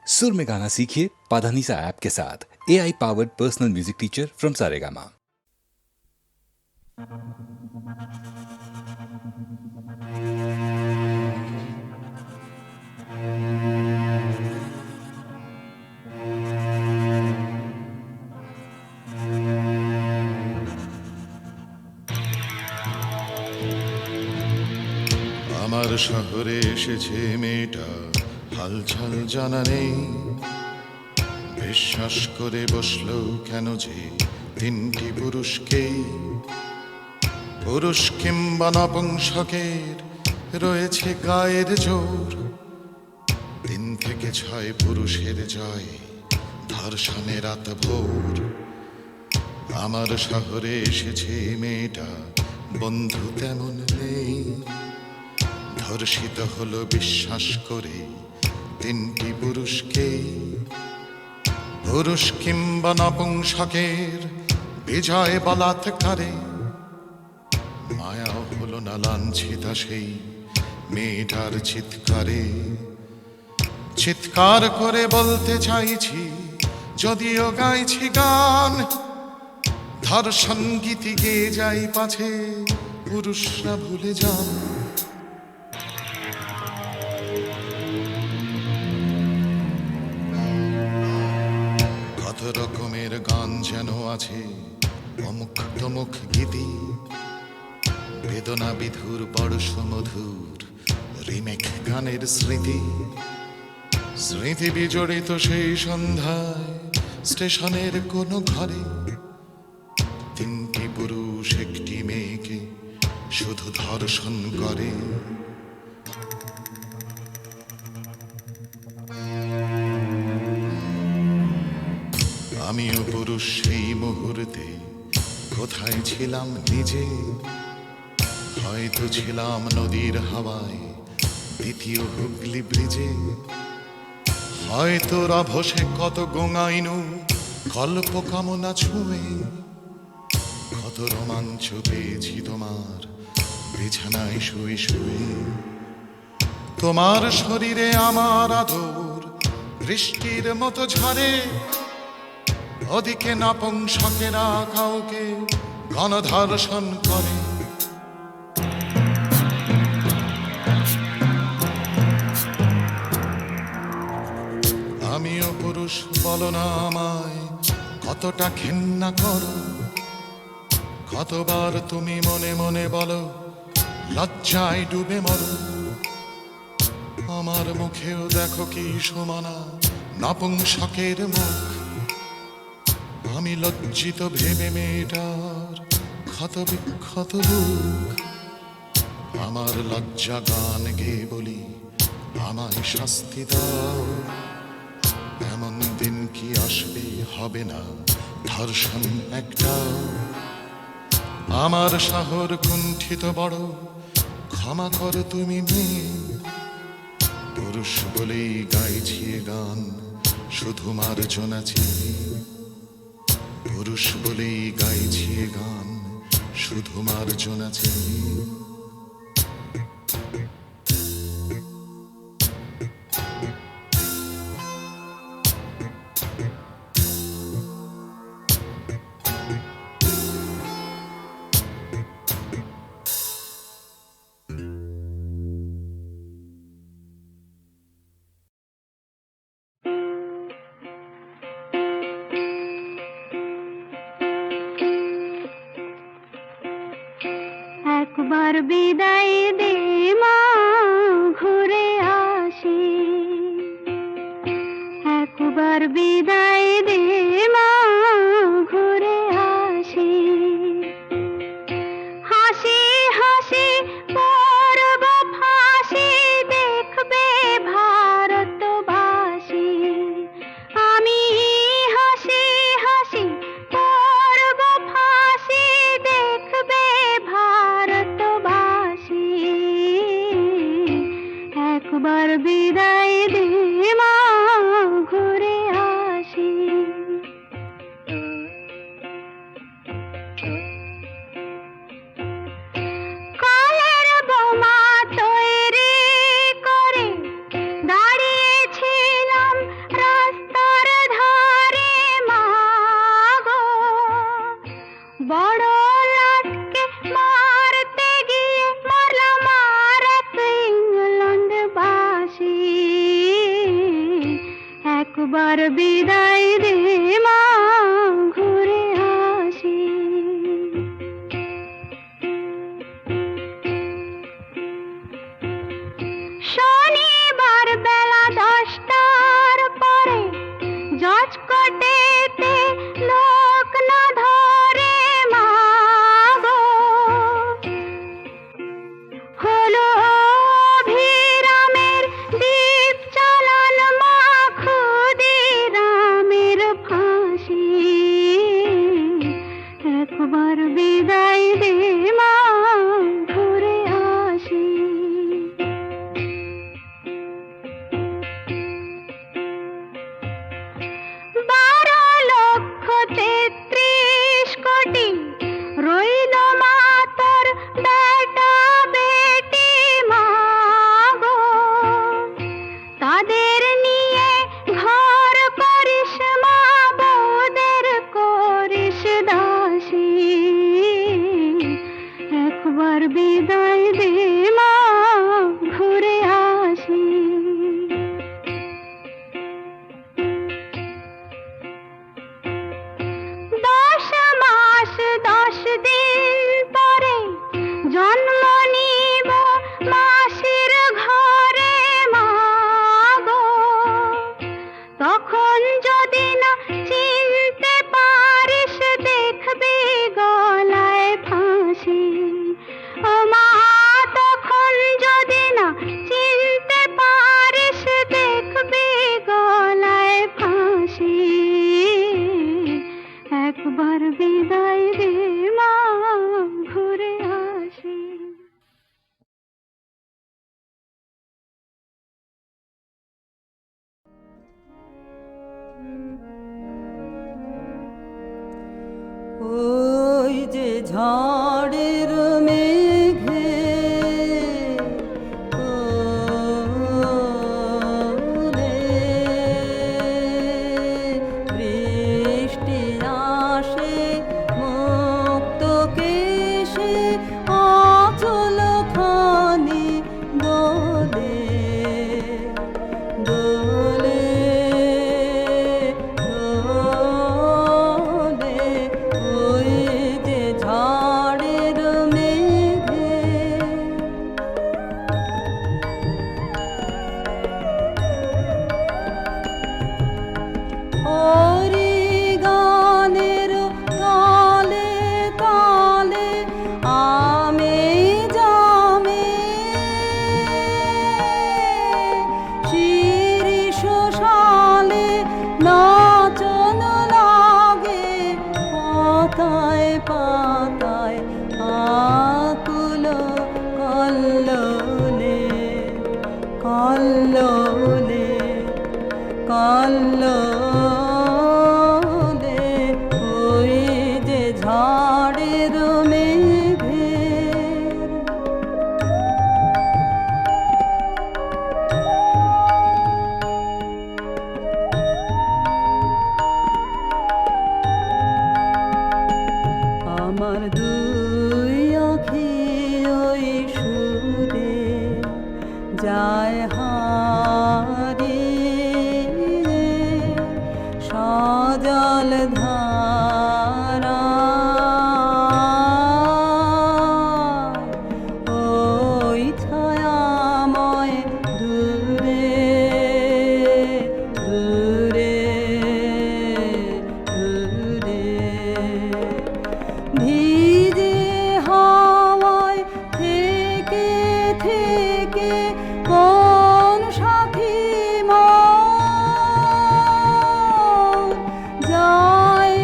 सुर में गाना सीखिए पाधानीसा ऐप के साथ। AI powered personal music teacher from Saregama. আমার শহরে এসেছে মেয়েটা, হালচাল জানা নেই। বিশ্বাস করে বসলো কেন যে তিনটি পুরুষকেই। পুরুষ কিংবা নপুংসকের রয়েছে গায়ের জোর। 3 থেকে 6 পুরুষের জয়, ধর্ষণে রাত ভোর। আমার শহরে এসেছে মেয়েটা, বন্ধু তেমন নেই। ধর্ষিত হলো বিশ্বাস করে 3টি পুরুষকেই। পুরুষ কিংবা নপুংসকের বিজয় বলাৎকারে। মায়াও হলো না লাঞ্ছিতা সেই মেয়েটার চিৎকারে। চিৎকার করে বলতে চাইছি, যদিও গাইছি গান, ধর্ষণ গীতি গেয়ে যাই পাছে পুরুষরা ভুলে যান। কত রকমের গান যেন আছে, অমুক তমুক গীতি। বেদনা বিধুর বড় সুমধুর রিমেক গানের স্মৃতি। স্মৃতি বিজড়িত সেই সন্ধ্যায় স্টেশনের কোনো ঘরে। 3টি পুরুষ একটি মেয়েকে শুধু ধর্ষণ করে। আমিও পুরুষ সেই মুহূর্তে, কোথায় ছিলাম নিজে? হয়তো ছিলাম নদীর হাওয়ায়, দ্বিতীয় হুগলি ব্রিজে। হয়তো রভসে কত গোঙাইনু কল্প কামনা ছুঁয়ে। কত রোমাঞ্চ পেয়েছি তোমার বিছানায় শুয়ে শুয়ে। তোমার শরীরে আমার আদর বৃষ্টির মতো ঝরে। ওদিকে নপুংসকেরা কাউকে গণধর্ষণ করে। আমিও পুরুষ, বলো না আমায় কতটা ঘেন্না করো। কতবার তুমি মনে মনে বলো লজ্জায় ডুবে মরো। আমার মুখেও দেখো কি সমানা নপুংসকের মুখ। আমি লজ্জিত ভেবে মেয়েটার ক্ষত বিক্ষত বুক। আমার লজ্জা গান গেয়ে বলি, আমায় শাস্তি দাও। এমন দিন কি আসবে, হবে না ধর্ষণ একটাও। আমার শহর কুণ্ঠিত বড়, ক্ষমা করো তুমি মেয়ে। পুরুষ বলেই গাইছি গান, শুধু মার্জনা চেয়ে। পুরুষ বলেই গাইছি গান, শুধু মার্জনা চেয়ে। একবার বিদায় দে মা, ঘুরে আসি। একবার বিদায় দে মা, ঘুরে আসি। হাসি হাসি পরব ফাঁসি, দেখবে ভারতবাসী। আমি হাসি হাসি পরব ফাঁসি, দেখবে ভারতবাসী। একবার বিদায় দে মা, ঘুরে আসি। একবার বিদায় দে মা, ঘুরে আসি। শনিবার বেলা 10টার পরে জজকোটেতে লোক না ধরে মা গো, হলো অভিরামের দীপ চালান মা, ক্ষুদিরামের ফাঁসি। একবার বিদায় দে মা, ঘুরে আসি। 12,33,000,000,000 রইল মা তোর বেটা বেটি মা গো, তাদের নিয়ে ঘর করিস মা, বউদের করিস দাসী। একবার বিদায় দে মা, ঘুরে আসি। 10 মাস 10 দিন পরে জন্ম নিব মাসির ঘরে মা গো, তখন যদি না চিনতে পারিস, দেখবি গলায় ফাঁসি। ও মা, তখন যদি না চিনতে পারিস, দেখবি গলায় ফাঁসি। একবার বিদায় দে মা, ঘুরে আসি। ওই যে ঝড়ের মেঘে ওরে বৃষ্টি আসে মুক্ত কেশে, আঁচল খানি দোলে দোলে দোলে। ওই যে ঝড়ের মেঘে হরি গানের তালে তালে আমে জামে, শিরিষ শালে নাচন লাগে, পাতায় পাতায় আকুল কল্লোলে কল্লোলে কল্লোলে। ওই যে ঝড়ের মেঘে আমার দুই আঁখি ওই সুরে যায় হারিয়ে, সজল ধারা ওই ছায়াময় দূরে দূরে দূরে। ভিজে হাওয়ায় থেকে থেকে কোন সাথী মন যায়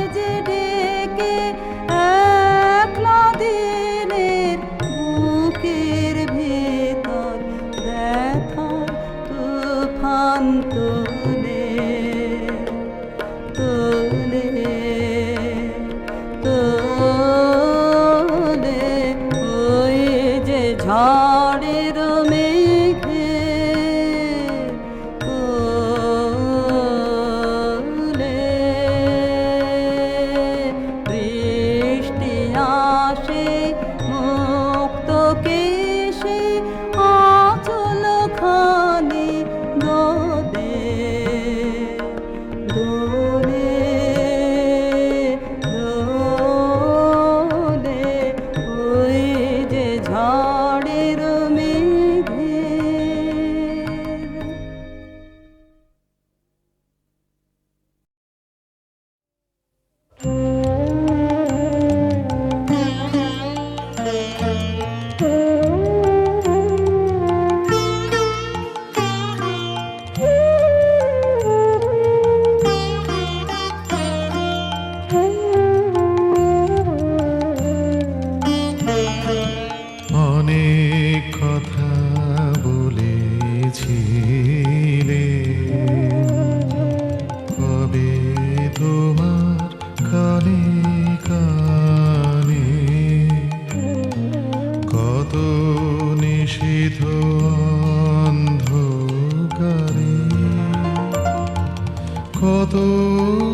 কত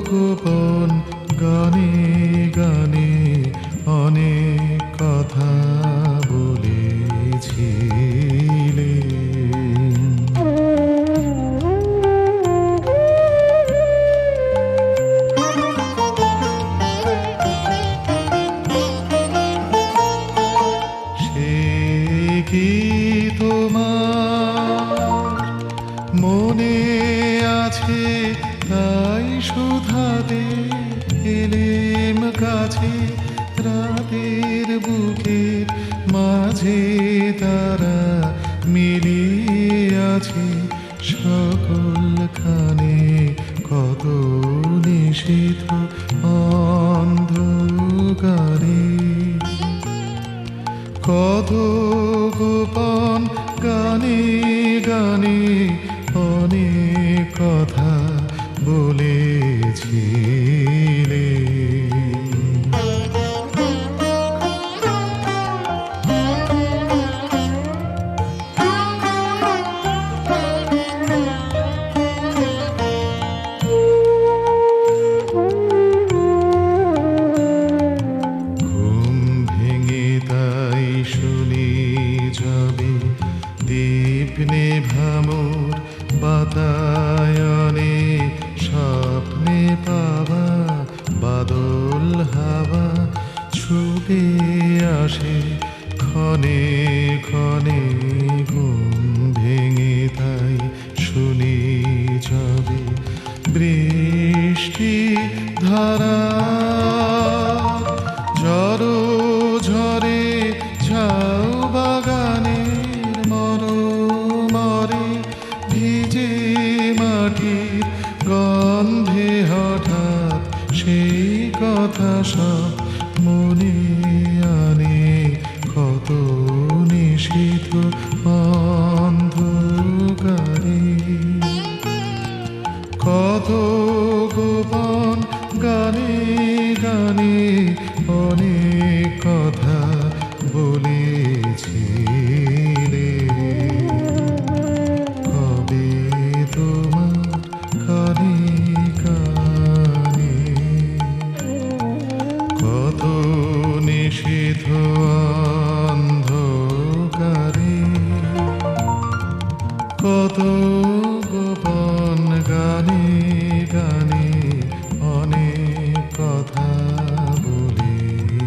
গোপন গানে গানে অনেক কথা বলেছিলে। সে কি তোমার মনে আছে? তাই শুধাতে এলেম কাছে, রাতের বুকের মাঝে তারা মিলিয়ে আছে সকলখানে। কত নিষিদ্ধ অন্ধকারে, কত গোপন গানে গানে অনেক কথা বলেছিলে। ঘুম ভেঙে তাই শুনি যাবে দীপ নেভামোর বাতায়নে, স্বপ্নে পাওয়া বাদল হাওয়া ছুটে আসে ক্ষণে ক্ষণে। ঘুম ভেঙে তাই শুনি যাবে বৃষ্টি ধারা, ঝড়ো ঝরে ঝাউ বাগানের মরমরে, ভিজে মাটির গন্ধে হঠাৎ সেই কথা সব মনে আনে। কত নিষিদ্ধ অন্ধকারে, কত গোপন গানে গানে অনেক কথা বলেছিলে। কবে তোমার কানে কানে কত নিষিদ্ধ অন্ধকারে, কত গোপন গানে গানে অনেক কথা বলেছিলে।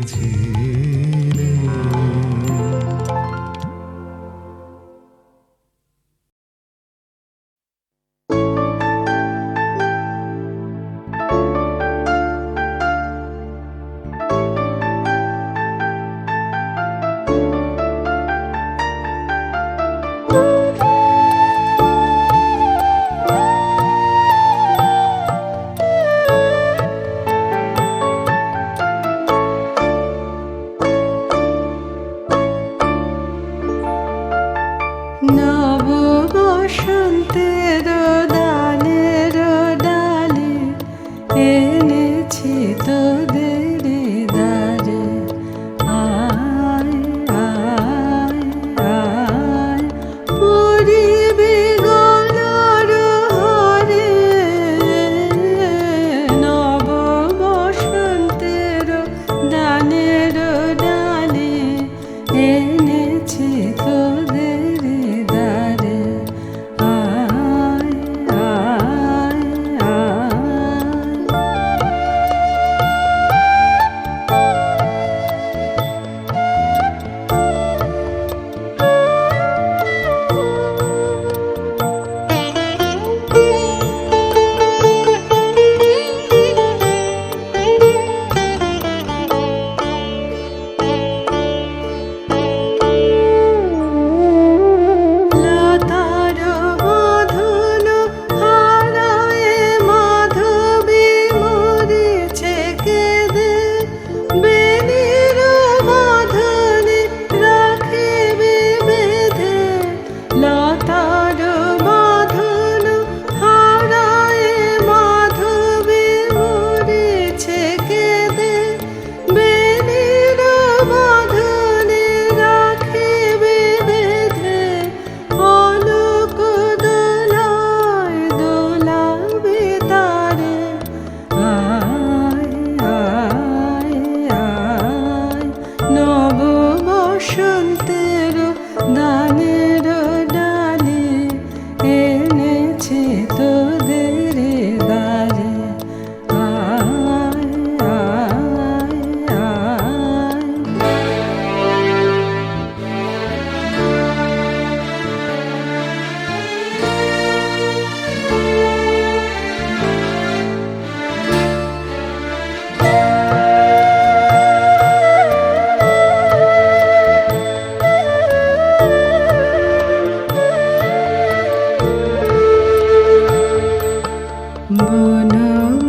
বন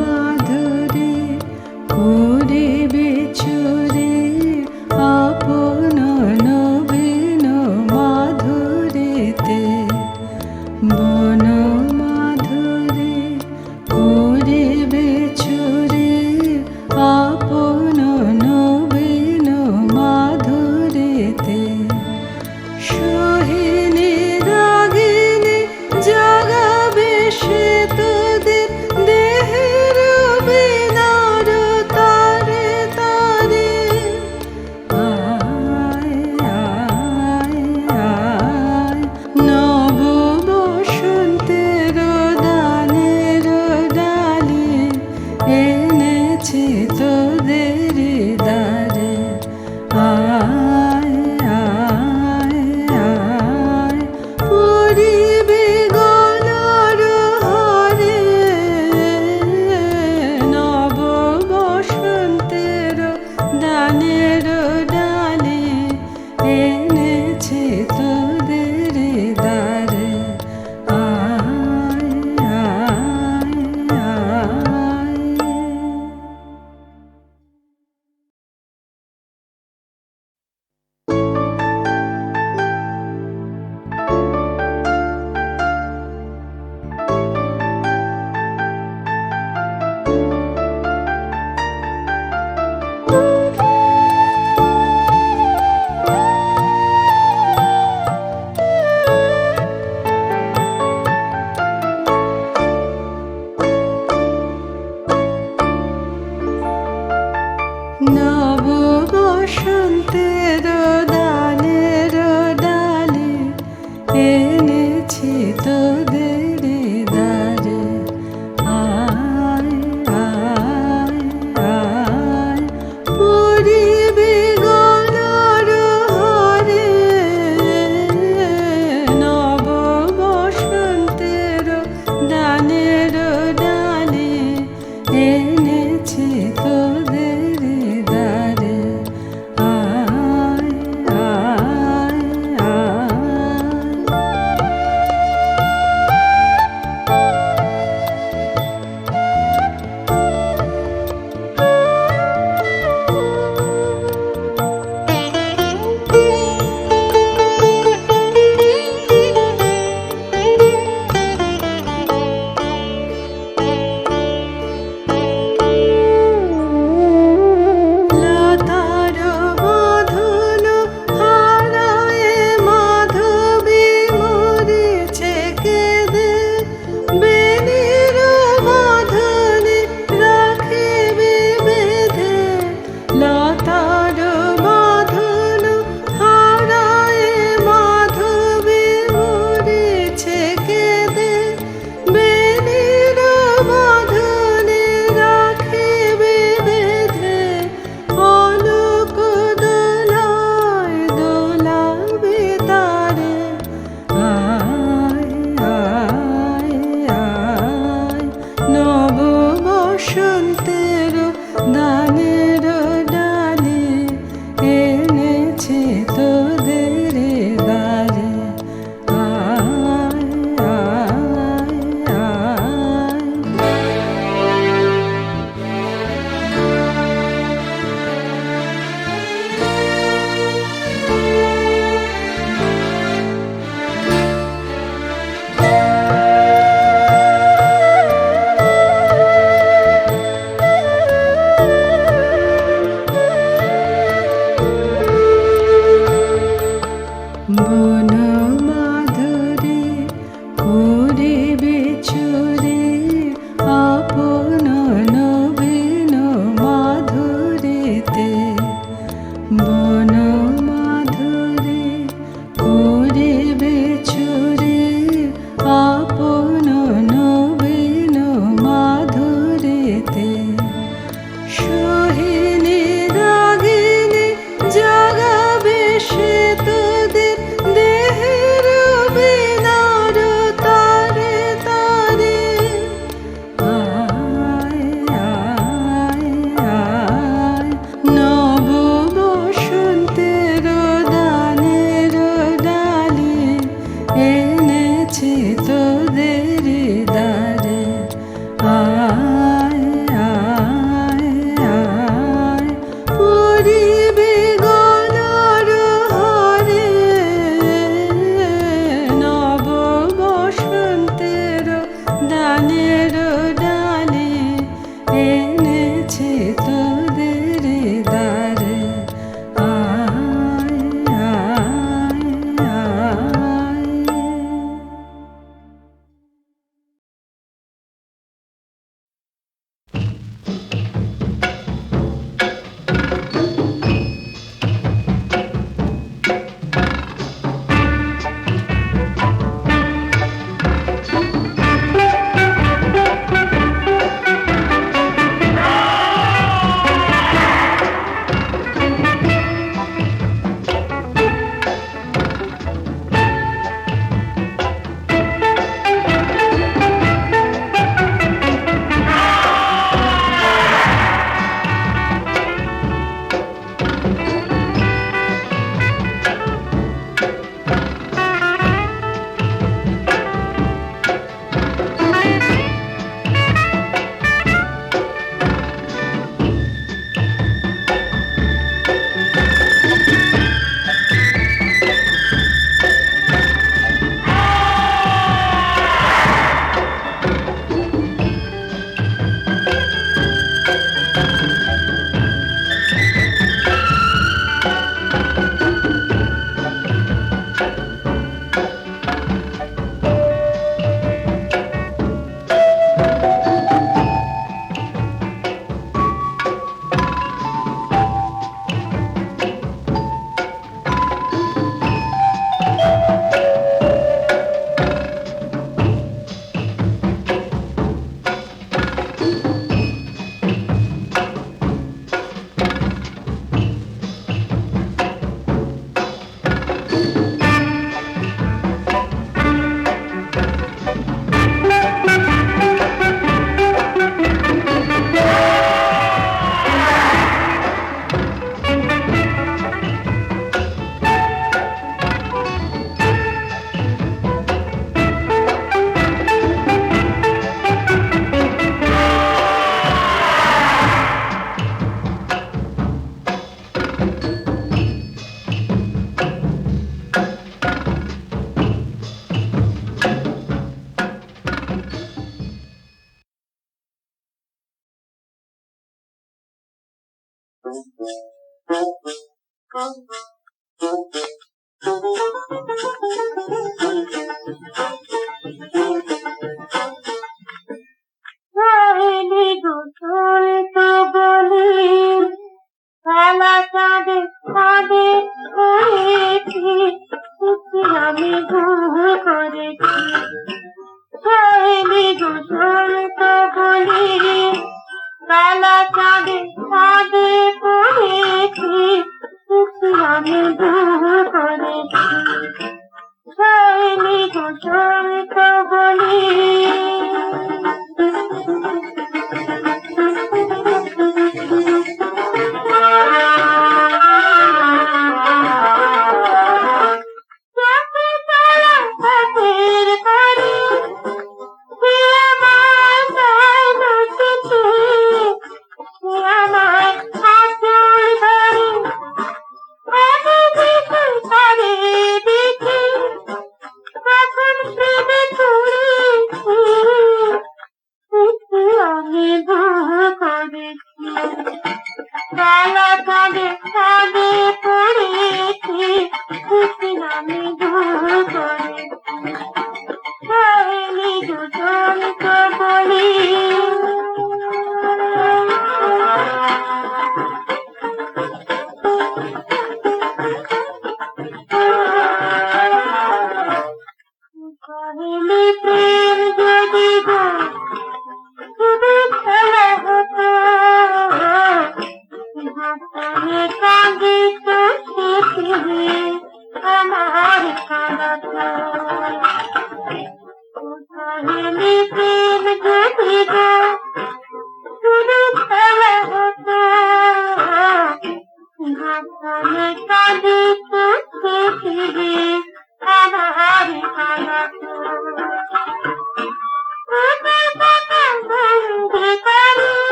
মাধুরী করিবে চুরি আপন নবীন মাধুরীতে বন মাধুরী করিবে চুরি আপন নবীন মাধুরীতে সোহিনী রাগিনী জাগাবে সে তোদের দেহের বিনার তারে তারে আয় আয় আয় নব বসন্তের দানের ডালি এনেছি তোদের দ্বারে আয় আয় আয় পরিবে গলার হারে নব বসন্তের দানের ডালি এনেছি তোদের দ্বারে আয় আয় আয় নব বসন্তের দানের ডালি এনেছি তোদের দ্বারে আয় আয় আয় পরিবে গলার হারে নব বসন্তের দানের ডালি এনেছি তোদের দ্বারে আয় সহেলি গোসল তো বলি কালা চাঁদে চাঁদে করেছি আমি ভুল করেছি সহেলি গোসল তো বলি কালা চাঁদে চাঁদে করেছি আমি ভুল করেছি সহেলি গোসল তো বলি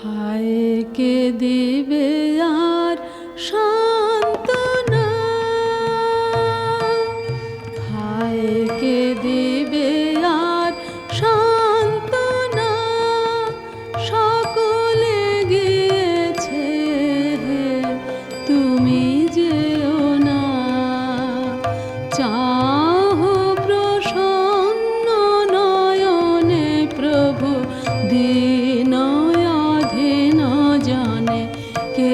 হায় কে দিবে আর সান্ত্বনা, হায় কে দিবে আর সান্ত্বনা, সকলে গিয়েছে তুমি যেও না, চাহো প্রসন্ন নয়নে প্রভু দীন অধীন জনে কে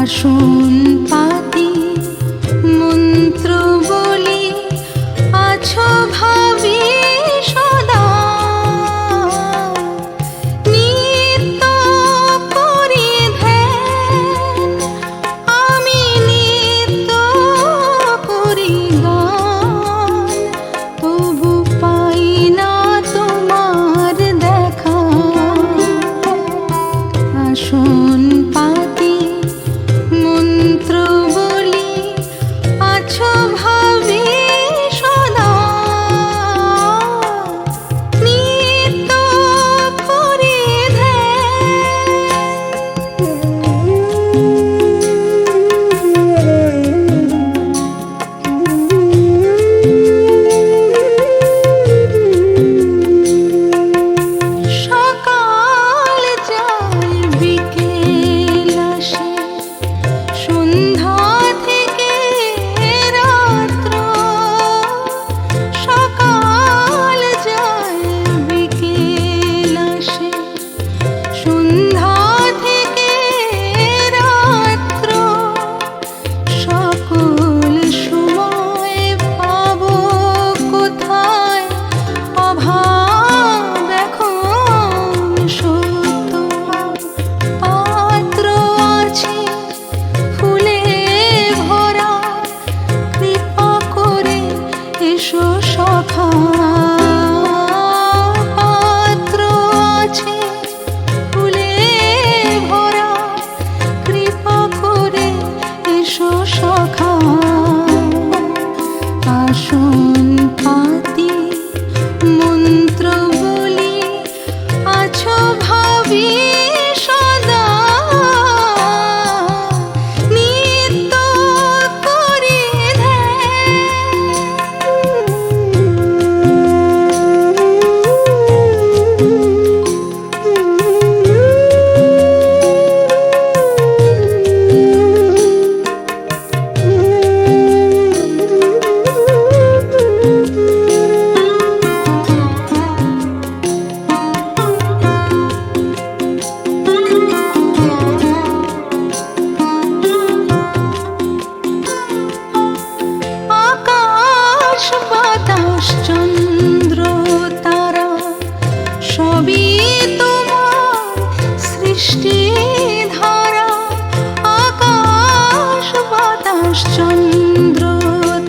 আসন পাতি মন্ত্র বলি আছো ভাবি সদা নিত্য করি ধ্যান আমি নিত্য করি গান তবু পাই না তোমার দেখা আসন পাতি মন্ত্র বলি আছো ভাবি সদা নিত্য করি সকাল যায় বিকেল আসে সন্ধ্যা থেকে রাত্র সকাল যায় বিকেল আসে সন্ধ্যা থেকে রাত্র সকল সময় পাবো কোথায় অভাব এখন সত্য পাত্র আছে ফুলে ভরা কৃপা করে এসো সখা পাত্র আছে ফুলে ভরা কৃপা করে এসো সখা আসন পাতি মন্ত্র বলি আছো ভাবি সদা নিত্য করি আকাশ বাতাস চন্দ্র তারা সবই তোমার সৃষ্টি ধারা আকাশ বাতাস চন্দ্র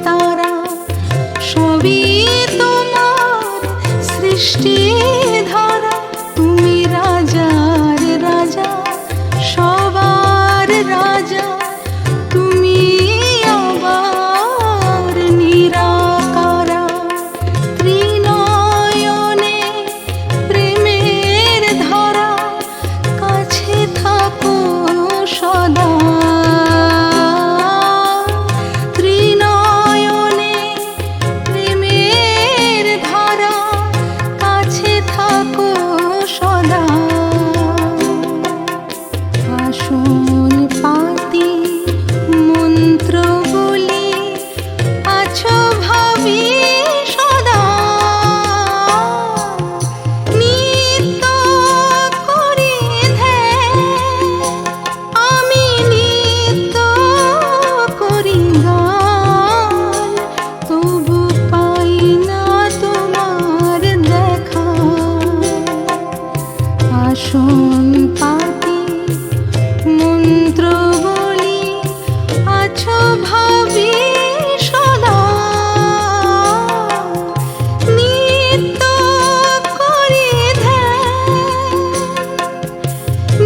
তারা সবই তোমার সৃষ্টি ধারা তুমি রাজার রাজা সবার রাজা তুমি আবার নিরাকারা ত্রিনয়নে প্রেমের ধারা কাছে থাকো সদা ত্রিনয়নে প্রেমের ধারা কাছে থাকো সদা আসন পাতি মন্ত্র বলি আছো ভাবি সদা নিত্য করি ধ্যান আমি নিত্য করি গান তবু পাই না তোমার দেখা আসন পাতি মন্ত্র বলি আছো ভাবি সদা নিত্য করি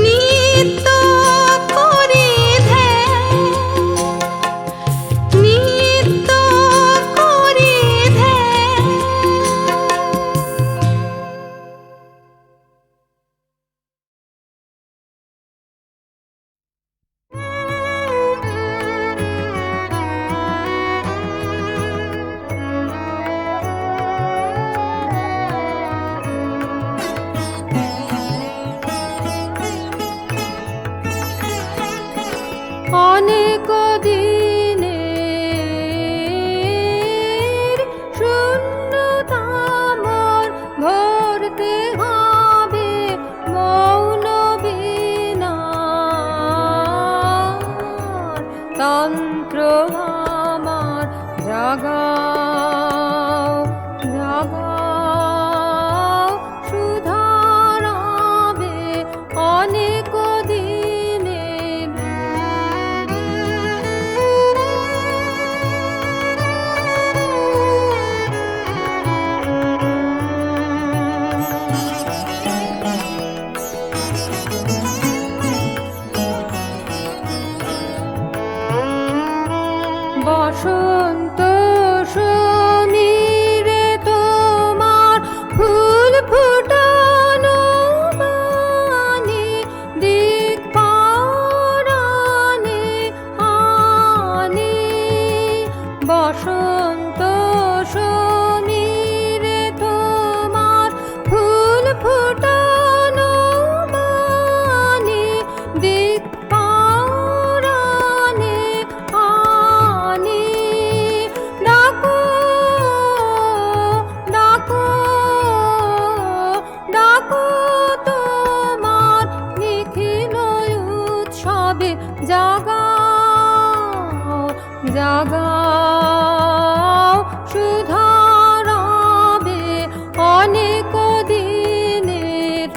নিত্য করি নিত্য করি অনেক দিনের শূন্যতা আমার ভরতে হবে মৌন বীণা তন্ত্র আমার জাগাও জাগাও সুধারাবে অনেক দিনে বসন্ত সমীরে তোমার ফুল ফুটানো বাণী দিক পারানে আনি বসন্ত সমীরে তোমার ফুল ফুটানো বাণী দিক পারানে আনি ডাকো ডাকো ডাকো তোমার নিখিল উৎসবে জাগাও জাগাও সুধারাবে অনেক দিনের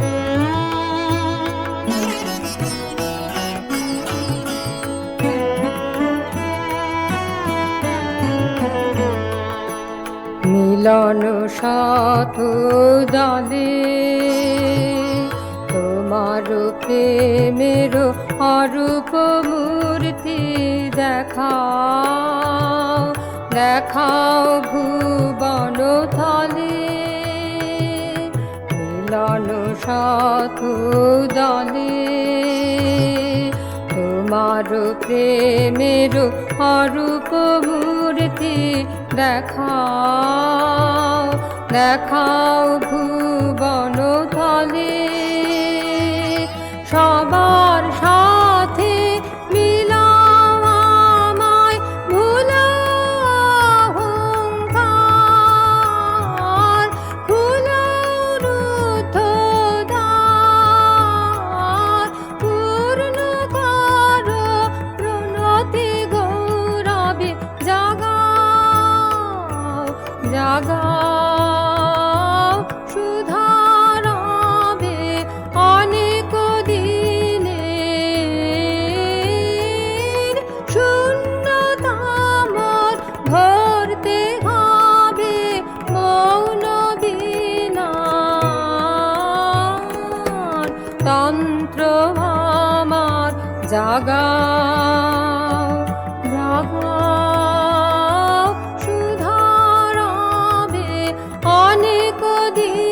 মিলন সাথ দলে তোমার প্রেমের অরূপ মূর্তি দেখাও দেখাও ভুবন তলে মিলন সাথ দলে তোমার প্রেমের অরূপ মূর্তি দেখাও দেখাও ভুবন তলে সবার সাথে মিলাও আমায় ভুলাও অহংকার খুলাও রুদ্ধ দ্বার পূর্ণ করো প্রণতি গৌরবে জাগাও জাগাও সুধারাবে অনেক দিনের শূন্যতামর ভরতে হবে মৌন বিনার তন্ত্র আমার জাগাও জাগাও সুধারাবে অনেক দিন